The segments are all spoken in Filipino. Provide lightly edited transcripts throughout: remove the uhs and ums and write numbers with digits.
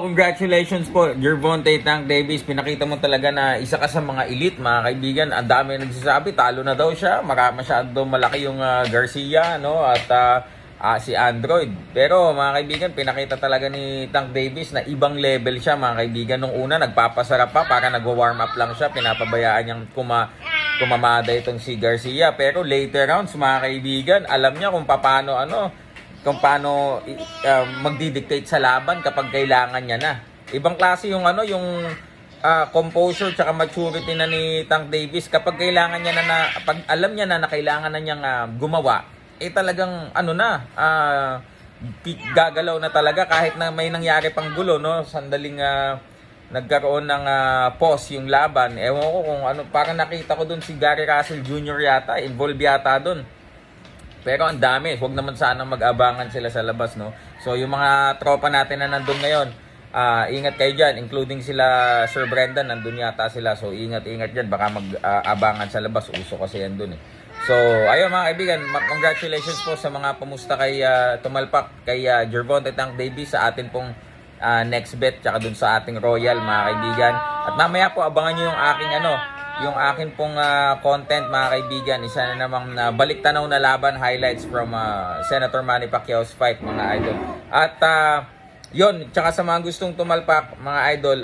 congratulations po, Gervonta Tank Davis. Pinakita mo talaga na isa ka sa mga elite, mga kaibigan. Ang dami nagsasabi, talo na daw siya. Masyado malaki yung Garcia, no? At si Android. Pero mga kaibigan, pinakita talaga ni Tank Davis na ibang level siya, mga kaibigan. Nung una, nagpapasarap pa, para nagwa-warm up lang siya. Pinapabayaan niyang kumamada itong si Garcia. Pero later rounds, mga kaibigan, alam niya kung paano magdi-dictate sa laban kapag kailangan niya na. Ibang klase yung composure tsaka maturity na ni Tank Davis kapag kailangan niya pag alam niya na kailangan na niyang gumawa, talagang gagalaw na talaga kahit na may nangyari pang gulo, no? Sandaling nagkaroon ng pause yung laban. Ewan ko kung parang nakita ko dun si Gary Russell Jr. yata, involved yata dun. Pero ang dami, huwag naman sanang mag-abangan sila sa labas, no? So yung mga tropa natin na nandun ngayon, ingat kayo dyan, including sila Sir Brendan, nandun yata sila. So ingat dyan, baka mag-abangan sa labas, uso kasi yan dun eh. So ayun mga kaibigan, congratulations po sa mga pamusta kay tumalpak kay Gervonta Tank Davis sa atin pong next bet, tsaka dun sa ating Royal, mga kaibigan. At mamaya po abangan nyo yung akin pong content, mga kaibigan. Isa na namang balik tanaw na laban, highlights from Senator Manny Pacquiao's fight, mga idol. At yun, tsaka sa mga gustong tumalpak, mga idol,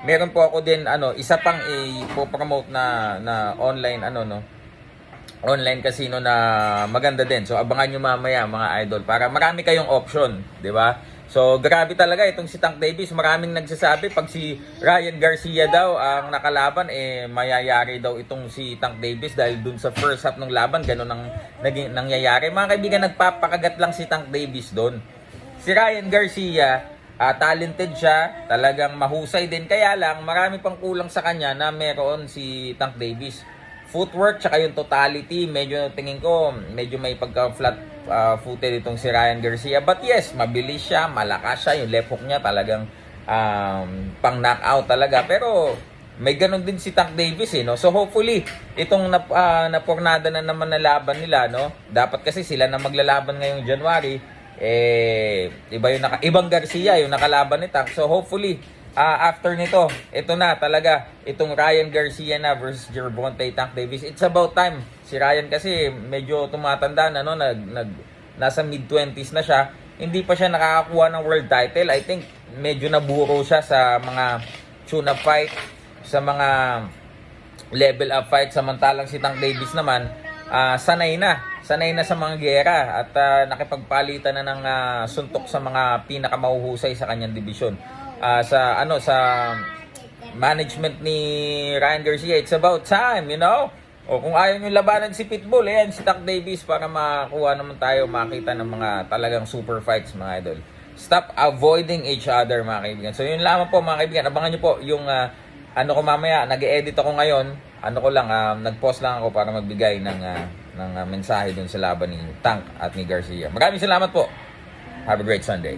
meron po ako din isa pang ipo-promote na online online casino na maganda din. So abangan nyo mamaya, mga idol, para marami kayong option, di ba? So, grabe talaga itong si Tank Davis. Maraming nagsasabi pag si Ryan Garcia daw ang nakalaban, mayayari daw itong si Tank Davis dahil dun sa first half ng laban, ganun ang nangyayari. Mga kaibigan, nagpapakagat lang si Tank Davis doon. Si Ryan Garcia, talented siya, talagang mahusay din. Kaya lang, marami pang kulang sa kanya na meron si Tank Davis. Footwork, tsaka yung totality, medyo tingin ko, medyo may pagka-flat footed itong si Ryan Garcia. But yes, mabilis siya, malakas siya, yung left hook niya talagang pang knockout talaga. Pero may ganun din si Tank Davis no. So hopefully itong napurnada na naman na laban nila, no. Dapat kasi sila na maglalaban ngayong January, ibang Garcia yung nakalaban ni Tank. So hopefully after nito, ito na talaga, itong Ryan Garcia na versus Gervonta Tank Davis. It's about time. Si Ryan kasi medyo tumatanda na, no? Nasa mid-20s na siya. Hindi pa siya nakakakuha ng world title. I think medyo naburo siya sa mga tune-up fight, sa mga level up fight. Samantalang si Tank Davis naman, sanay na sa mga gera at nakipagpalitan na ng suntok sa mga pinakamahuhusay sa kanyang division. Sa management ni Ryan Garcia, it's about time, o kung ayaw nyo labanan si Pitbull, si Tank Davis, para makakuha naman tayo, makita ng mga talagang super fights, mga idol. Stop avoiding each other, mga kaibigan. So yun lamang po, mga kaibigan. Abangan nyo po yung ko mamaya, nag-edit ako ngayon, nag-pause lang ako para magbigay ng mensahe dun sa laban ni Tank at ni Garcia. Maraming salamat po. Have a great Sunday.